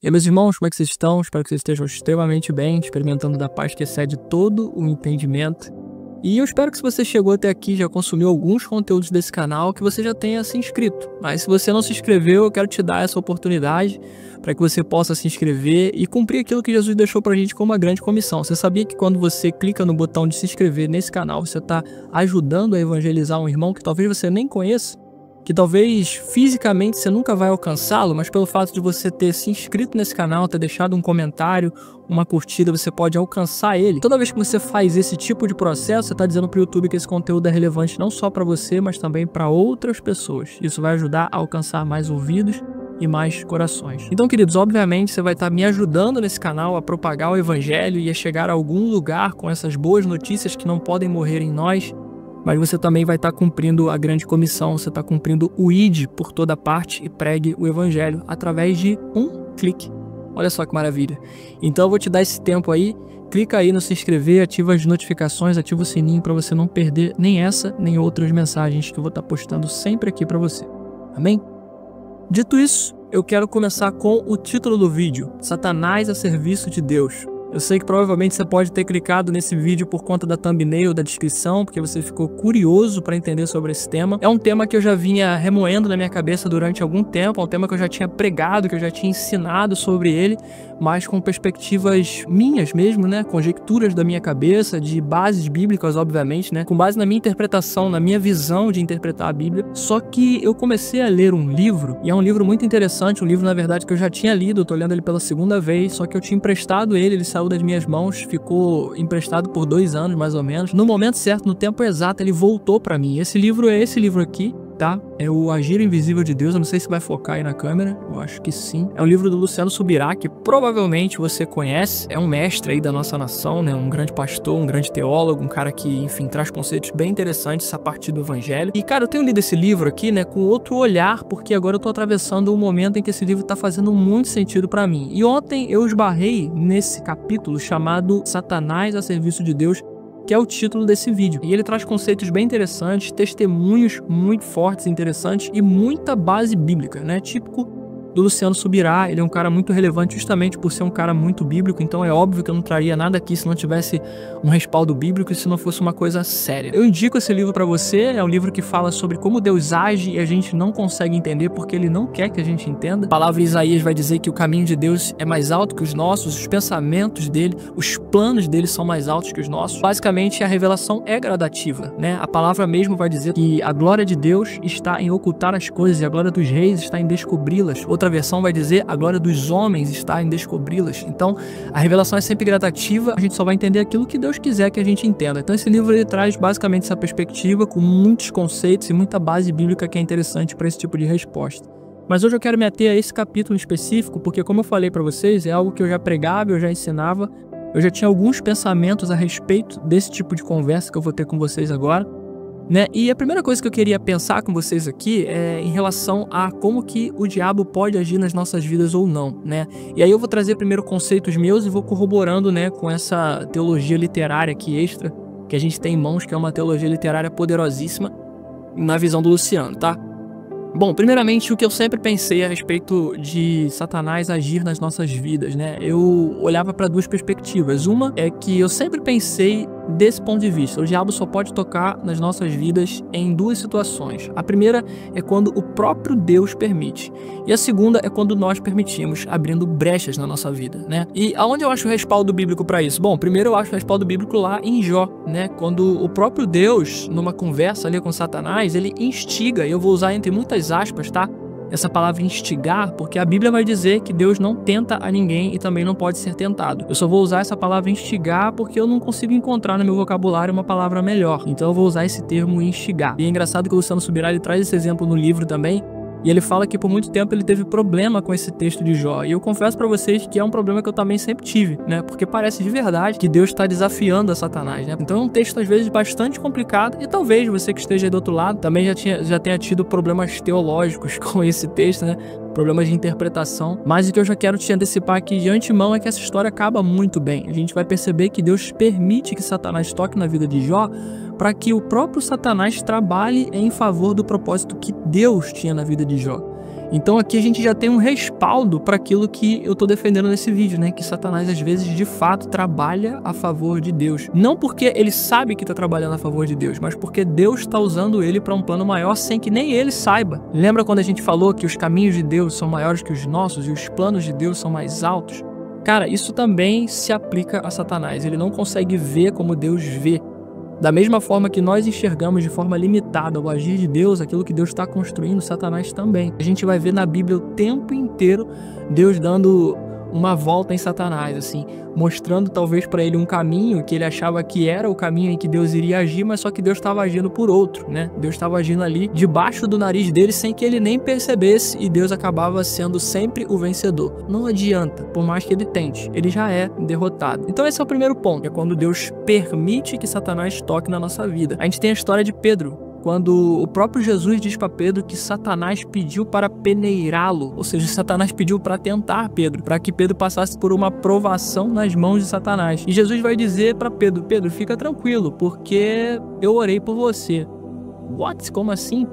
E aí, meus irmãos, como é que vocês estão? Espero que vocês estejam extremamente bem, experimentando da paz que excede todo o entendimento. E eu espero que se você chegou até aqui, já consumiu alguns conteúdos desse canal, que você já tenha se inscrito. Mas se você não se inscreveu, eu quero te dar essa oportunidade para que você possa se inscrever e cumprir aquilo que Jesus deixou pra gente como uma grande comissão. Você sabia que quando você clica no botão de se inscrever nesse canal, você está ajudando a evangelizar um irmão que talvez você nem conheça? Que talvez fisicamente você nunca vai alcançá-lo, mas pelo fato de você ter se inscrito nesse canal, ter deixado um comentário, uma curtida, você pode alcançar ele. Toda vez que você faz esse tipo de processo, você está dizendo para o YouTube que esse conteúdo é relevante não só para você, mas também para outras pessoas. Isso vai ajudar a alcançar mais ouvidos e mais corações. Então, queridos, obviamente você vai estar me ajudando nesse canal a propagar o evangelho e a chegar a algum lugar com essas boas notícias que não podem morrer em nós. Mas você também vai estar cumprindo a grande comissão, você está cumprindo o ID por toda parte e pregue o evangelho através de um clique. Olha só que maravilha. Então eu vou te dar esse tempo aí, clica aí no se inscrever, ativa as notificações, ativa o sininho para você não perder nem essa, nem outras mensagens que eu vou estar postando sempre aqui para você. Amém? Dito isso, eu quero começar com o título do vídeo, Satanás a serviço de Deus. Eu sei que provavelmente você pode ter clicado nesse vídeo por conta da thumbnail, da descrição, porque você ficou curioso para entender sobre esse tema. É um tema que eu já vinha remoendo na minha cabeça durante algum tempo, é um tema que eu já tinha pregado, que eu já tinha ensinado sobre ele, mas com perspectivas minhas mesmo, né? Conjecturas da minha cabeça, de bases bíblicas, obviamente, né? Com base na minha interpretação, na minha visão de interpretar a Bíblia. Só que eu comecei a ler um livro, e é um livro muito interessante, um livro, na verdade, que eu já tinha lido, eu tô lendo ele pela segunda vez, só que eu tinha emprestado ele saiu das minhas mãos, ficou emprestado por 2 anos, mais ou menos. No momento certo, no tempo exato, ele voltou pra mim. Esse livro é esse livro aqui, tá? É o Agir Invisível de Deus. Eu não sei se vai focar aí na câmera, eu acho que sim. É um livro do Luciano Subirá, que provavelmente você conhece. É um mestre aí da nossa nação, né? Um grande pastor, um grande teólogo, um cara que, enfim, traz conceitos bem interessantes a partir do evangelho. E, cara, eu tenho lido esse livro aqui, né, com outro olhar, porque agora eu tô atravessando um momento em que esse livro tá fazendo muito sentido pra mim. E ontem eu esbarrei nesse capítulo chamado Satanás a serviço de Deus, que é o título desse vídeo. E ele traz conceitos bem interessantes, testemunhos muito fortes e interessantes e muita base bíblica, né? Típico do Luciano Subirá. Ele é um cara muito relevante justamente por ser um cara muito bíblico, então é óbvio que eu não traria nada aqui se não tivesse um respaldo bíblico e se não fosse uma coisa séria. Eu indico esse livro pra você, é um livro que fala sobre como Deus age e a gente não consegue entender porque ele não quer que a gente entenda. A palavra de Isaías vai dizer que o caminho de Deus é mais alto que os nossos, os pensamentos dele, os planos dele são mais altos que os nossos. Basicamente a revelação é gradativa, né? A palavra mesmo vai dizer que a glória de Deus está em ocultar as coisas e a glória dos reis está em descobri-las. Outra versão vai dizer a glória dos homens está em descobri-las. Então a revelação é sempre gradativa, a gente só vai entender aquilo que Deus quiser que a gente entenda. Então esse livro ele traz basicamente essa perspectiva com muitos conceitos e muita base bíblica que é interessante para esse tipo de resposta. Mas hoje eu quero me ater a esse capítulo específico porque, como eu falei para vocês, é algo que eu já pregava, eu já ensinava, eu já tinha alguns pensamentos a respeito desse tipo de conversa que eu vou ter com vocês agora, né? E a primeira coisa que eu queria pensar com vocês aqui é em relação a como que o diabo pode agir nas nossas vidas ou não, né? E aí eu vou trazer primeiro conceitos meus e vou corroborando, né, com essa teologia literária aqui extra que a gente tem em mãos, que é uma teologia literária poderosíssima na visão do Luciano, tá? Bom, primeiramente, o que eu sempre pensei a respeito de Satanás agir nas nossas vidas, né? Eu olhava para 2 perspectivas. Uma é que eu sempre pensei desse ponto de vista. O diabo só pode tocar nas nossas vidas em 2 situações. A primeira é quando o próprio Deus permite. E a segunda é quando nós permitimos, abrindo brechas na nossa vida, né? E aonde eu acho o respaldo bíblico para isso? Bom, primeiro eu acho o respaldo bíblico lá em Jó, né? Quando o próprio Deus, numa conversa ali com Satanás, ele instiga, e eu vou usar entre muitas aspas, tá? Essa palavra instigar, porque a Bíblia vai dizer que Deus não tenta a ninguém e também não pode ser tentado. Eu só vou usar essa palavra instigar porque eu não consigo encontrar no meu vocabulário uma palavra melhor. Então eu vou usar esse termo instigar. E é engraçado que o Luciano Subirá ele traz esse exemplo no livro também. E ele fala que por muito tempo ele teve problema com esse texto de Jó. E eu confesso pra vocês que é um problema que eu também sempre tive, né? Porque parece de verdade que Deus está desafiando a Satanás, né? Então é um texto às vezes bastante complicado e talvez você que esteja aí do outro lado também já tenha tido problemas teológicos com esse texto, né? Problemas de interpretação. Mas o que eu já quero te antecipar aqui de antemão é que essa história acaba muito bem. A gente vai perceber que Deus permite que Satanás toque na vida de Jó para que o próprio Satanás trabalhe em favor do propósito que Deus tinha na vida de Jó. Então aqui a gente já tem um respaldo para aquilo que eu tô defendendo nesse vídeo, né? Que Satanás às vezes de fato trabalha a favor de Deus. Não porque ele sabe que tá trabalhando a favor de Deus, mas porque Deus está usando ele para um plano maior sem que nem ele saiba. Lembra quando a gente falou que os caminhos de Deus são maiores que os nossos e os planos de Deus são mais altos? Cara, isso também se aplica a Satanás. Ele não consegue ver como Deus vê. Da mesma forma que nós enxergamos de forma limitada o agir de Deus, aquilo que Deus está construindo, Satanás também. A gente vai ver na Bíblia o tempo inteiro Deus dando uma volta em Satanás, assim, mostrando talvez para ele um caminho que ele achava que era o caminho em que Deus iria agir, mas só que Deus estava agindo por outro, né? Deus estava agindo ali debaixo do nariz dele sem que ele nem percebesse, e Deus acabava sendo sempre o vencedor. Não adianta, por mais que ele tente, ele já é derrotado. Então esse é o primeiro ponto, é quando Deus permite que Satanás toque na nossa vida. A gente tem a história de Pedro, quando o próprio Jesus diz para Pedro que Satanás pediu para peneirá-lo, ou seja, Satanás pediu para tentar Pedro, para que Pedro passasse por uma provação nas mãos de Satanás. E Jesus vai dizer para Pedro: Pedro, fica tranquilo, porque eu orei por você. What? Como assim?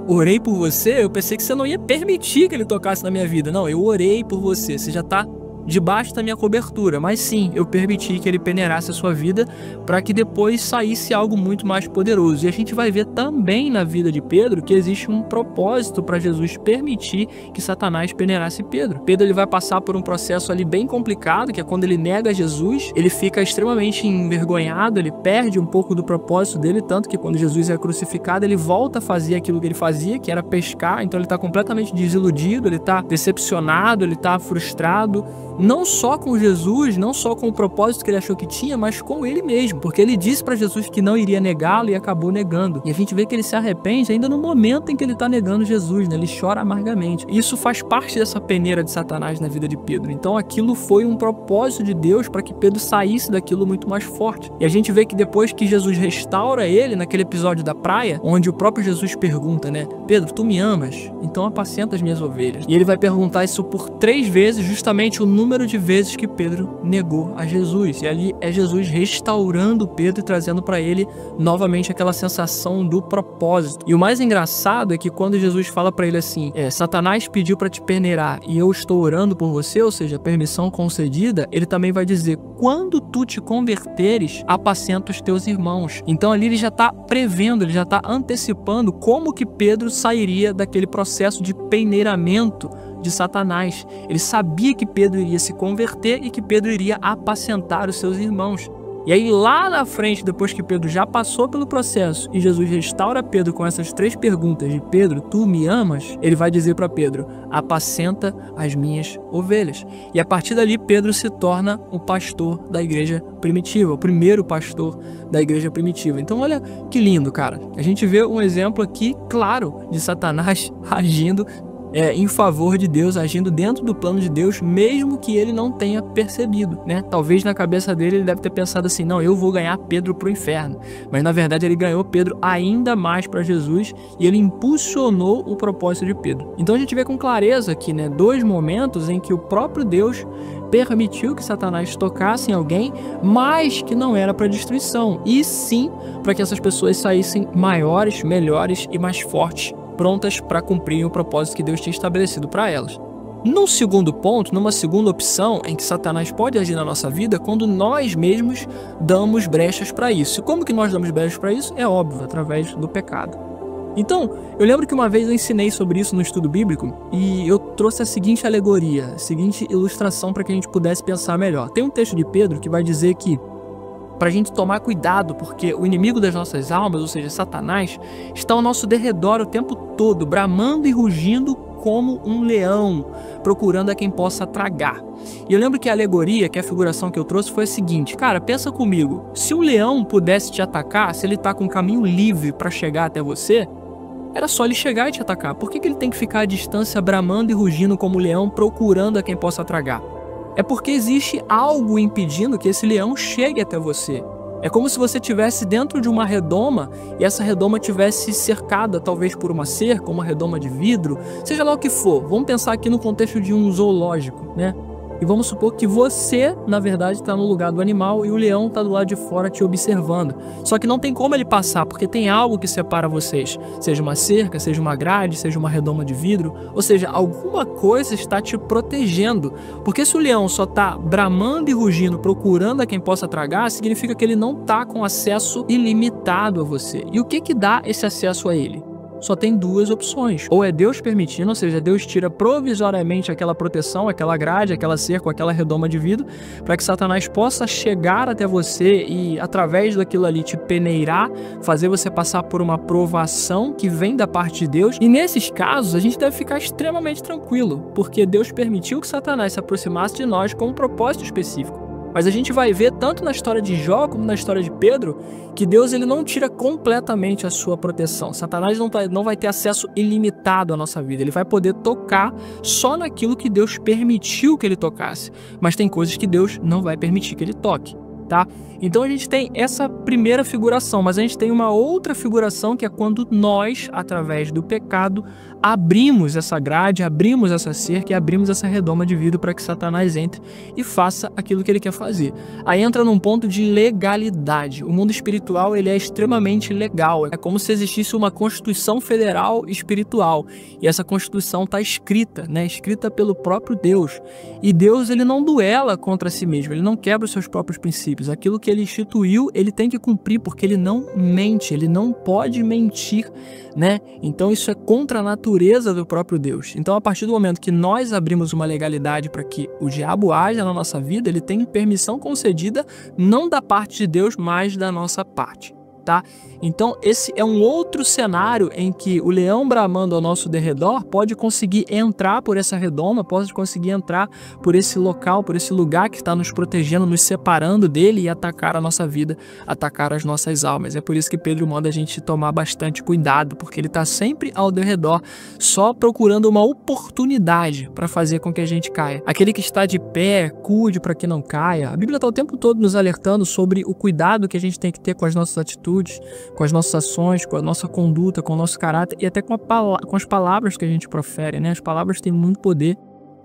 Orei por você? Eu pensei que você não ia permitir que ele tocasse na minha vida. Não, eu orei por você, você já tá debaixo da minha cobertura, mas sim, eu permiti que ele peneirasse a sua vida para que depois saísse algo muito mais poderoso. E a gente vai ver também na vida de Pedro que existe um propósito para Jesus permitir que Satanás peneirasse Pedro. Pedro ele vai passar por um processo ali bem complicado, que é quando ele nega Jesus, ele fica extremamente envergonhado, ele perde um pouco do propósito dele, tanto que quando Jesus é crucificado, ele volta a fazer aquilo que ele fazia, que era pescar. Então ele está completamente desiludido, ele está decepcionado, ele está frustrado, não só com Jesus, não só com o propósito que ele achou que tinha, mas com ele mesmo, porque ele disse para Jesus que não iria negá-lo e acabou negando. E a gente vê que ele se arrepende ainda no momento em que ele está negando Jesus, né? Ele chora amargamente. Isso faz parte dessa peneira de Satanás na vida de Pedro. Então aquilo foi um propósito de Deus para que Pedro saísse daquilo muito mais forte. E a gente vê que depois que Jesus restaura ele, naquele episódio da praia, onde o próprio Jesus pergunta, né? Pedro, tu me amas? Então apacenta as minhas ovelhas. E ele vai perguntar isso por 3 vezes, justamente o número de vezes que Pedro negou a Jesus. E ali é Jesus restaurando Pedro e trazendo para ele novamente aquela sensação do propósito. E o mais engraçado é que quando Jesus fala para ele assim, Satanás pediu para te peneirar e eu estou orando por você, ou seja, permissão concedida, ele também vai dizer, quando tu te converteres, apacenta os teus irmãos. Então ali ele já está prevendo, ele já está antecipando como que Pedro sairia daquele processo de peneiramento de Satanás. Ele sabia que Pedro iria se converter e que Pedro iria apacentar os seus irmãos. E aí lá na frente, depois que Pedro já passou pelo processo e Jesus restaura Pedro com essas 3 perguntas de Pedro, tu me amas? Ele vai dizer para Pedro, apacenta as minhas ovelhas. E a partir dali Pedro se torna o pastor da igreja primitiva, o primeiro pastor da igreja primitiva. Então olha que lindo, cara. A gente vê um exemplo aqui claro de Satanás agindo em favor de Deus, agindo dentro do plano de Deus, mesmo que ele não tenha percebido, né? Talvez na cabeça dele ele deve ter pensado assim, não, eu vou ganhar Pedro pro inferno. Mas na verdade ele ganhou Pedro ainda mais para Jesus e ele impulsionou o propósito de Pedro. Então a gente vê com clareza aqui, né, 2 momentos em que o próprio Deus permitiu que Satanás tocasse em alguém, mas que não era para destruição, e sim para que essas pessoas saíssem maiores, melhores e mais fortes, prontas para cumprir o propósito que Deus tinha estabelecido para elas. Num segundo ponto, numa segunda opção em que Satanás pode agir na nossa vida, quando nós mesmos damos brechas para isso. E como que nós damos brechas para isso? É óbvio, através do pecado. Então, eu lembro que uma vez eu ensinei sobre isso no estudo bíblico e eu trouxe a seguinte alegoria, a seguinte ilustração para que a gente pudesse pensar melhor. Tem um texto de Pedro que vai dizer que para a gente tomar cuidado, porque o inimigo das nossas almas, ou seja, Satanás, está ao nosso derredor o tempo todo, bramando e rugindo como um leão, procurando a quem possa tragar. E eu lembro que a alegoria, que é a figuração que eu trouxe, foi a seguinte, cara, pensa comigo, se um leão pudesse te atacar, se ele está com um caminho livre para chegar até você, era só ele chegar e te atacar. Por que ele tem que ficar à distância, bramando e rugindo como um leão, procurando a quem possa tragar? É porque existe algo impedindo que esse leão chegue até você. É como se você estivesse dentro de uma redoma e essa redoma estivesse cercada talvez por uma cerca, uma redoma de vidro, seja lá o que for. Vamos pensar aqui no contexto de um zoológico, né? E vamos supor que você, na verdade, está no lugar do animal e o leão está do lado de fora te observando. Só que não tem como ele passar, porque tem algo que separa vocês. Seja uma cerca, seja uma grade, seja uma redoma de vidro. Ou seja, alguma coisa está te protegendo. Porque se o leão só está bramando e rugindo, procurando a quem possa tragar, significa que ele não está com acesso ilimitado a você. E o que dá esse acesso a ele? Só tem duas opções. Ou é Deus permitindo, ou seja, Deus tira provisoriamente aquela proteção, aquela grade, aquela cerca, aquela redoma de vidro, para que Satanás possa chegar até você e, através daquilo ali, te peneirar, fazer você passar por uma provação que vem da parte de Deus. E nesses casos, a gente deve ficar extremamente tranquilo, porque Deus permitiu que Satanás se aproximasse de nós com um propósito específico. Mas a gente vai ver tanto na história de Jó como na história de Pedro que Deus ele não tira completamente a sua proteção. Satanás não vai ter acesso ilimitado à nossa vida. Ele vai poder tocar só naquilo que Deus permitiu que ele tocasse. Mas tem coisas que Deus não vai permitir que ele toque. Tá? Então a gente tem essa primeira figuração, mas a gente tem uma outra figuração que é quando nós, através do pecado, abrimos essa grade, abrimos essa cerca e abrimos essa redoma de vidro para que Satanás entre e faça aquilo que ele quer fazer. Aí entra num ponto de legalidade. O mundo espiritual ele é extremamente legal. É como se existisse uma Constituição Federal espiritual. E essa Constituição está escrita, né? Escrita pelo próprio Deus. E Deus ele não duela contra si mesmo, ele não quebra os seus próprios princípios. Aquilo que ele instituiu, ele tem que cumprir, porque ele não mente, ele não pode mentir, né? Então isso é contra a natureza do próprio Deus. Então a partir do momento que nós abrimos uma legalidade para que o diabo haja na nossa vida, ele tem permissão concedida não da parte de Deus, mas da nossa parte. Tá? Então esse é um outro cenário em que o leão bramando ao nosso derredor pode conseguir entrar por essa redoma, pode conseguir entrar por esse local, por esse lugar que está nos protegendo, nos separando dele e atacar a nossa vida, atacar as nossas almas. É por isso que Pedro manda a gente tomar bastante cuidado, porque ele está sempre ao derredor, só procurando uma oportunidade para fazer com que a gente caia. Aquele que está de pé, cuide para que não caia. A Bíblia está o tempo todo nos alertando sobre o cuidado que a gente tem que ter com as nossas atitudes, com as nossas ações, com a nossa conduta, com o nosso caráter e até com as palavras que a gente profere, né? As palavras têm muito poder.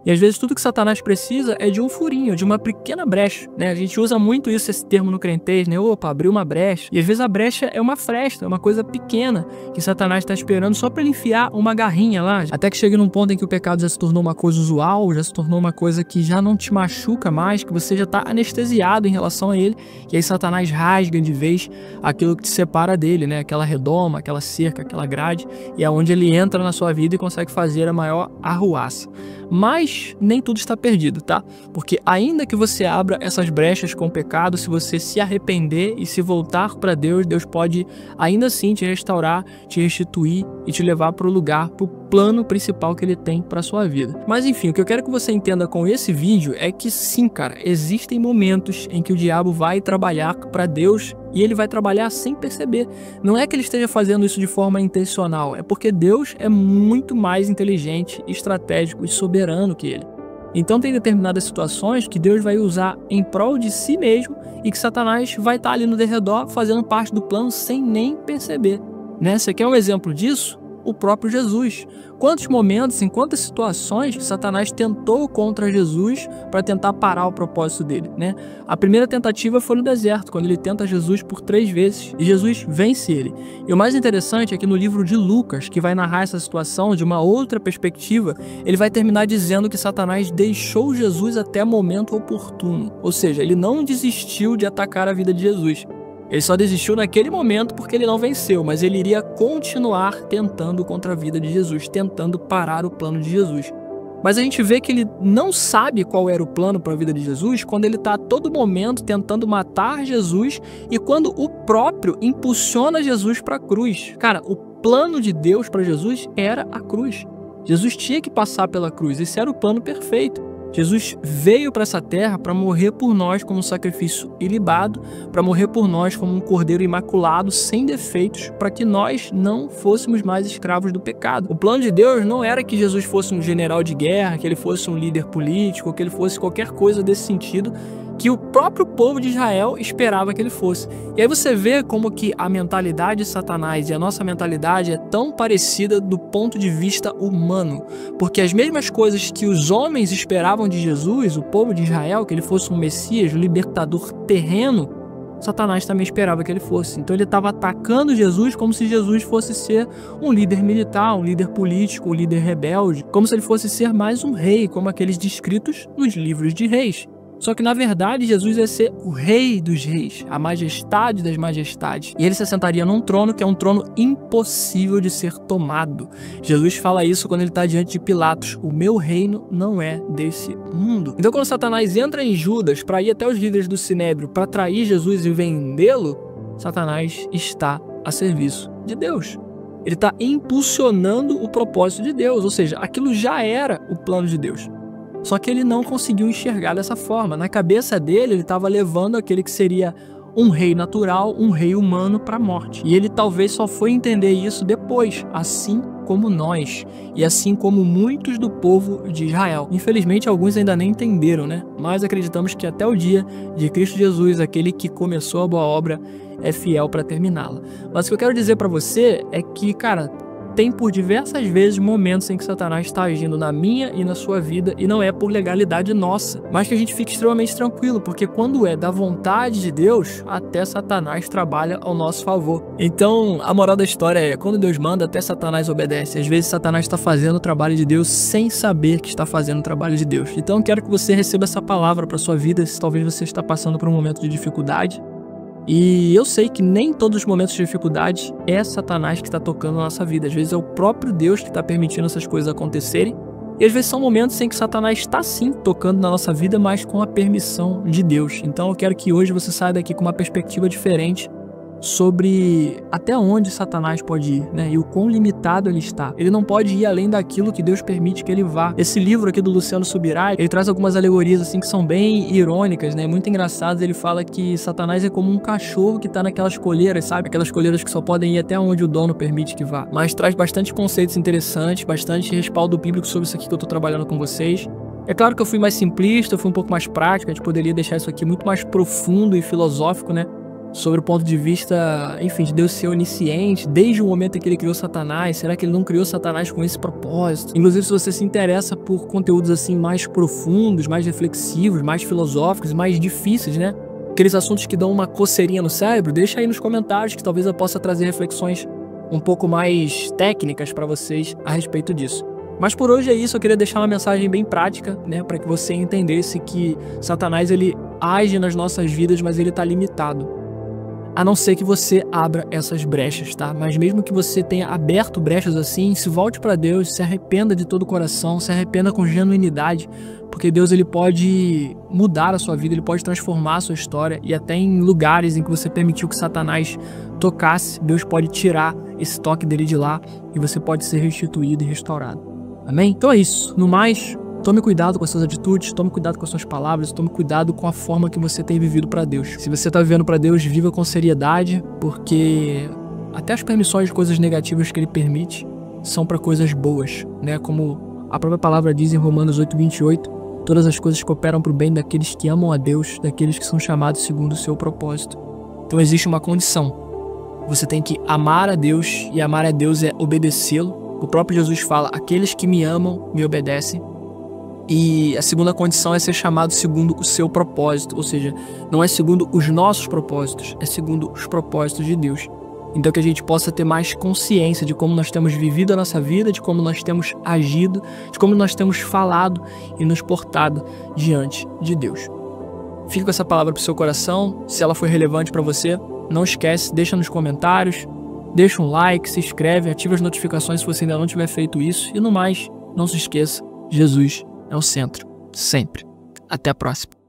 E às vezes tudo que Satanás precisa é de um furinho, de uma pequena brecha, né? A gente usa muito esse termo no crentez, né? Opa, abriu uma brecha. E às vezes a brecha é uma fresta, é uma coisa pequena que Satanás está esperando só para ele enfiar uma garrinha lá. Até que chegue num ponto em que o pecado já se tornou uma coisa usual, já se tornou uma coisa que já não te machuca mais, que você já está anestesiado em relação a ele. E aí Satanás rasga de vez aquilo que te separa dele, né? Aquela redoma, aquela cerca, aquela grade. E é onde ele entra na sua vida e consegue fazer a maior arruaça. Mas nem tudo está perdido, tá? Porque ainda que você abra essas brechas com o pecado, se você se arrepender e se voltar para Deus, Deus pode ainda assim te restaurar, te restituir e te levar para o lugar, para o plano principal que ele tem para sua vida. Mas enfim, o que eu quero que você entenda com esse vídeo é que sim, cara, existem momentos em que o diabo vai trabalhar para Deus e ele vai trabalhar sem perceber. Não é que ele esteja fazendo isso de forma intencional, é porque Deus é muito mais inteligente, estratégico e soberano que ele. Então tem determinadas situações que Deus vai usar em prol de si mesmo e que Satanás vai estar ali no derredor fazendo parte do plano sem nem perceber, né? Você quer um exemplo disso? O próprio Jesus. Quantos momentos, em quantas situações Satanás tentou contra Jesus para tentar parar o propósito dele, né? A primeira tentativa foi no deserto, quando ele tenta Jesus por 3 vezes e Jesus vence ele. E o mais interessante é que no livro de Lucas, que vai narrar essa situação de uma outra perspectiva, ele vai terminar dizendo que Satanás deixou Jesus até o momento oportuno. Ou seja, ele não desistiu de atacar a vida de Jesus. Ele só desistiu naquele momento porque ele não venceu, mas ele iria continuar tentando contra a vida de Jesus, tentando parar o plano de Jesus. Mas a gente vê que ele não sabe qual era o plano para a vida de Jesus quando ele está a todo momento tentando matar Jesus e quando o próprio impulsiona Jesus para a cruz. Cara, o plano de Deus para Jesus era a cruz. Jesus tinha que passar pela cruz, esse era o plano perfeito. Jesus veio para essa terra para morrer por nós como um sacrifício ilibado, para morrer por nós como um cordeiro imaculado, sem defeitos, para que nós não fôssemos mais escravos do pecado. O plano de Deus não era que Jesus fosse um general de guerra, que ele fosse um líder político, que ele fosse qualquer coisa desse sentido que o próprio povo de Israel esperava que ele fosse. E aí você vê como que a mentalidade de Satanás e a nossa mentalidade é tão parecida do ponto de vista humano, porque as mesmas coisas que os homens esperavam de Jesus, o povo de Israel, que ele fosse um Messias, um libertador terreno, Satanás também esperava que ele fosse. Então ele estava atacando Jesus como se Jesus fosse ser um líder militar, um líder político, um líder rebelde, como se ele fosse ser mais um rei, como aqueles descritos nos livros de reis. Só que, na verdade, Jesus ia ser o rei dos reis, a majestade das majestades. E ele se assentaria num trono que é um trono impossível de ser tomado. Jesus fala isso quando ele está diante de Pilatos. O meu reino não é desse mundo. Então, quando Satanás entra em Judas para ir até os líderes do Sinédrio para trair Jesus e vendê-lo, Satanás está a serviço de Deus. Ele está impulsionando o propósito de Deus, ou seja, aquilo já era o plano de Deus. Só que ele não conseguiu enxergar dessa forma. Na cabeça dele, ele estava levando aquele que seria um rei natural, um rei humano para a morte. E ele talvez só foi entender isso depois, assim como nós, e assim como muitos do povo de Israel. Infelizmente, alguns ainda nem entenderam, né? Mas acreditamos que até o dia de Cristo Jesus, aquele que começou a boa obra, é fiel para terminá-la. Mas o que eu quero dizer para você é que, cara, tem por diversas vezes momentos em que Satanás está agindo na minha e na sua vida, e não é por legalidade nossa, mas que a gente fique extremamente tranquilo, porque quando é da vontade de Deus, até Satanás trabalha ao nosso favor. Então, a moral da história é, quando Deus manda, até Satanás obedece. Às vezes Satanás está fazendo o trabalho de Deus sem saber que está fazendo o trabalho de Deus. Então, eu quero que você receba essa palavra para sua vida, se talvez você está passando por um momento de dificuldade. E eu sei que nem todos os momentos de dificuldade é Satanás que está tocando na nossa vida. Às vezes é o próprio Deus que está permitindo essas coisas acontecerem. E às vezes são momentos em que Satanás está sim tocando na nossa vida, mas com a permissão de Deus. Então eu quero que hoje você saia daqui com uma perspectiva diferente sobre até onde Satanás pode ir, né? E o quão limitado ele está. Ele não pode ir além daquilo que Deus permite que ele vá. Esse livro aqui do Luciano Subirá, ele traz algumas alegorias assim que são bem irônicas, né? Muito engraçadas. Ele fala que Satanás é como um cachorro que tá naquelas coleiras, sabe? Aquelas coleiras que só podem ir até onde o dono permite que vá. Mas traz bastante conceitos interessantes, bastante respaldo bíblico sobre isso aqui que eu tô trabalhando com vocês. É claro que eu fui mais simplista, eu fui um pouco mais prático, a gente poderia deixar isso aqui muito mais profundo e filosófico, né? Sobre o ponto de vista, enfim, de Deus ser onisciente, desde o momento em que ele criou Satanás. Será que ele não criou Satanás com esse propósito? Inclusive, se você se interessa por conteúdos assim mais profundos, mais reflexivos, mais filosóficos, mais difíceis, né? Aqueles assuntos que dão uma coceirinha no cérebro, deixa aí nos comentários que talvez eu possa trazer reflexões um pouco mais técnicas para vocês a respeito disso. Mas por hoje é isso, eu queria deixar uma mensagem bem prática, né, para que você entendesse que Satanás ele age nas nossas vidas, mas ele está limitado. A não ser que você abra essas brechas, tá? Mas mesmo que você tenha aberto brechas assim, se volte para Deus, se arrependa de todo o coração, se arrependa com genuinidade, porque Deus ele pode mudar a sua vida, ele pode transformar a sua história, e até em lugares em que você permitiu que Satanás tocasse, Deus pode tirar esse toque dele de lá e você pode ser restituído e restaurado. Amém? Então é isso. No mais, tome cuidado com as suas atitudes, tome cuidado com as suas palavras, tome cuidado com a forma que você tem vivido para Deus. Se você está vivendo para Deus, viva com seriedade, porque até as permissões de coisas negativas que Ele permite são para coisas boas, né? Como a própria palavra diz em Romanos 8:28, todas as coisas cooperam para o bem daqueles que amam a Deus, daqueles que são chamados segundo o seu propósito. Então existe uma condição. Você tem que amar a Deus, e amar a Deus é obedecê-lo. O próprio Jesus fala, aqueles que me amam, me obedecem. E a segunda condição é ser chamado segundo o seu propósito, ou seja, não é segundo os nossos propósitos, é segundo os propósitos de Deus. Então que a gente possa ter mais consciência de como nós temos vivido a nossa vida, de como nós temos agido, de como nós temos falado e nos portado diante de Deus. Fique com essa palavra para o seu coração, se ela foi relevante para você, não esquece, deixa nos comentários, deixa um like, se inscreve, ativa as notificações se você ainda não tiver feito isso, e no mais, não se esqueça, Jesus é o centro, sempre. Até a próxima.